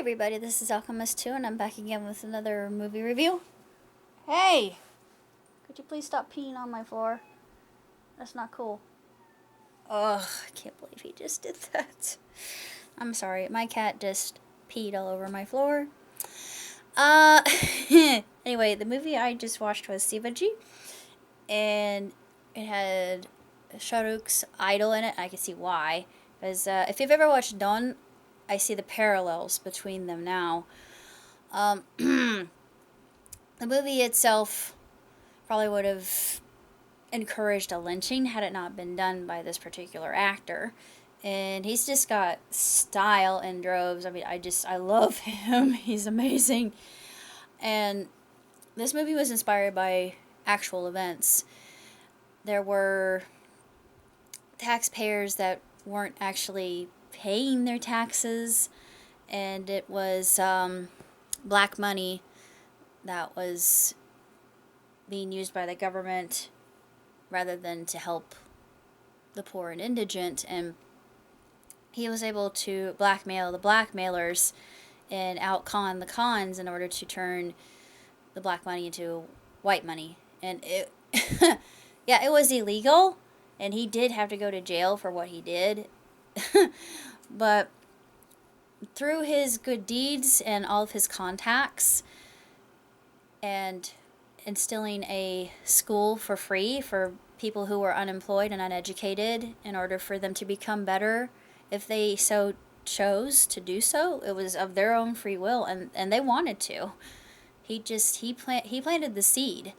everybody, this is Alchemist 2 and I'm back again with another movie review. Hey! Could you please stop peeing on my floor? That's not cool. Ugh, I can't believe he just did that. I'm sorry, my cat just peed all over my floor. Uh, anyway, the movie I just watched was Shivaji, and it had Shahruk's idol in it. I can see why. Because if you've ever watched Don, I see the parallels between them now. The movie itself probably would have encouraged a lynching had it not been done by this particular actor. And he's just got style in droves. I mean, I love him. He's amazing. And this movie was inspired by actual events. There were taxpayers that weren't actually paying their taxes, and it was black money that was being used by the government rather than to help the poor and indigent. And he was able to blackmail the blackmailers and out-con the cons in order to turn the black money into white money. And it, yeah, it was illegal, and he did have to go to jail for what he did. But through his good deeds and all of his contacts and instilling a school for free for people who were unemployed and uneducated in order for them to become better if they so chose to do so, it was of their own free will, and they wanted to. He planted the seed.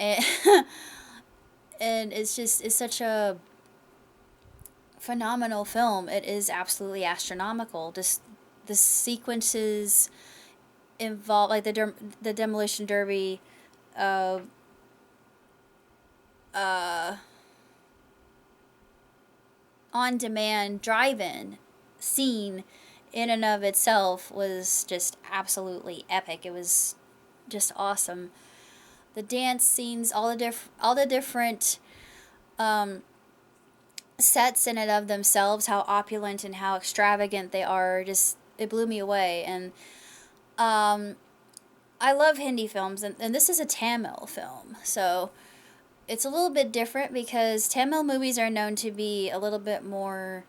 And, and it's such a phenomenal film. It is absolutely astronomical. Just the sequences involve, like the demolition derby, on demand drive-in scene in and of itself was just absolutely epic. It was just awesome. The dance scenes, all the different sets in and of themselves, how opulent and how extravagant they are, just it blew me away. And I love Hindi films, and this is a Tamil film, so it's a little bit different because Tamil movies are known to be a little bit more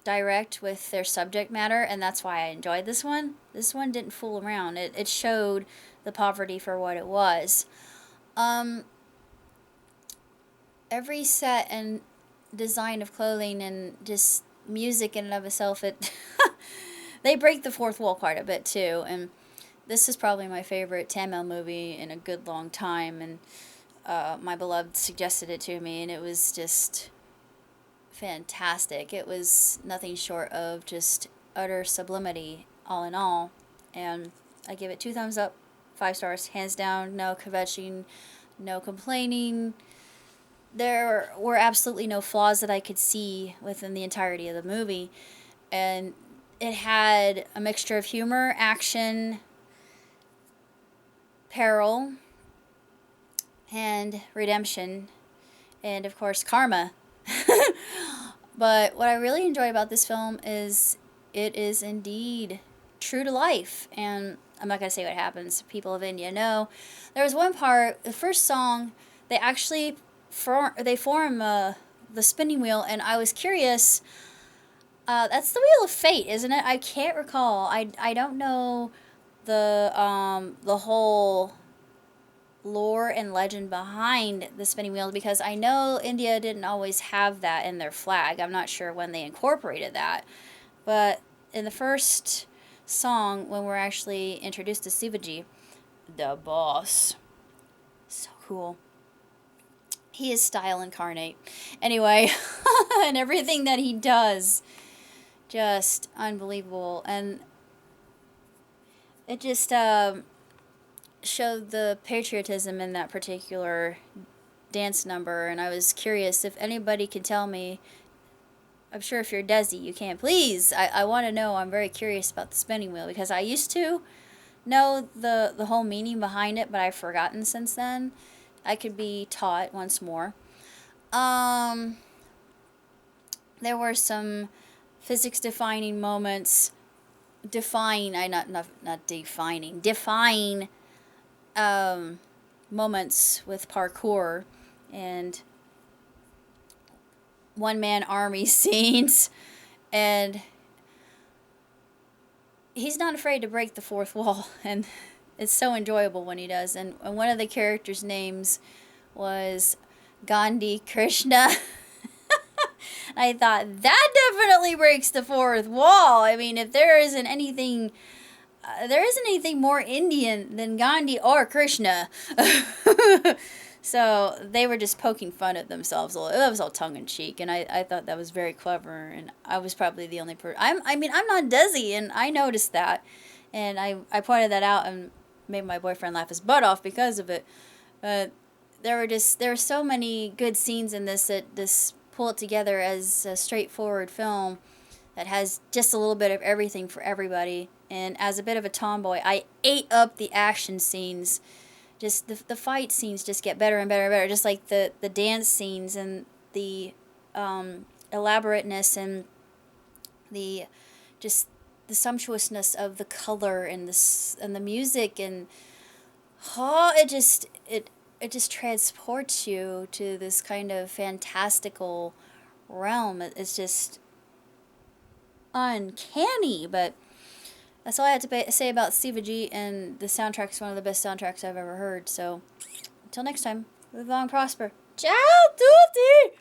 direct with their subject matter, and that's why I enjoyed this one. This one didn't fool around. It showed the poverty for what it was. Every set and design of clothing and just music in and of itself, it they break the fourth wall quite a bit too. And this is probably my favorite Tamil movie in a good long time, and my beloved suggested it to me, and it was just fantastic. It was nothing short of just utter sublimity, all in all, and I give it 2 thumbs up, 5 stars, hands down. No kvetching, no complaining. There were absolutely no flaws that I could see within the entirety of the movie, and it had a mixture of humor, action, peril, and redemption, and of course karma. But what I really enjoy about this film is it is indeed true to life, and I'm not going to say what happens. People of India know. There was one part, the first song, they actually form the spinning wheel, and I was curious. That's the Wheel of Fate, isn't it? I can't recall. I don't know the whole lore and legend behind the spinning wheel, because I know India didn't always have that in their flag. I'm not sure when they incorporated that, but in the first song, when we're actually introduced to Shivaji, the boss, so cool. He is style incarnate. Anyway, and everything that he does, just unbelievable. And it just showed the patriotism in that particular dance number. And I was curious if anybody can tell me. I'm sure if you're Desi, you can. Please, I want to know. I'm very curious about the spinning wheel, because I used to know the whole meaning behind it, but I've forgotten since then. I could be taught once more. There were some physics defining moments, defying moments with parkour and one man army scenes, and he's not afraid to break the fourth wall, and it's so enjoyable when he does. And one of the characters' names was Gandhi Krishna. I thought that definitely breaks the fourth wall. I mean, if there isn't anything, more Indian than Gandhi or Krishna. So they were just poking fun at themselves. It was all tongue in cheek, and I thought that was very clever. And I was probably the only person. I'm not Desi, and I noticed that, and I pointed that out and made my boyfriend laugh his butt off because of it. There were so many good scenes in this that this pull it together as a straightforward film that has just a little bit of everything for everybody. And as a bit of a tomboy, I ate up the action scenes. Just the fight scenes just get better and better and better. Just like the dance scenes and the elaborateness and the just the sumptuousness of the color and the music, and it just transports you to this kind of fantastical realm. It's just uncanny. But that's all I had to say about Shivaji, and the soundtrack is one of the best soundtracks I've ever heard. So, until next time, live long and prosper. Ciao tutti!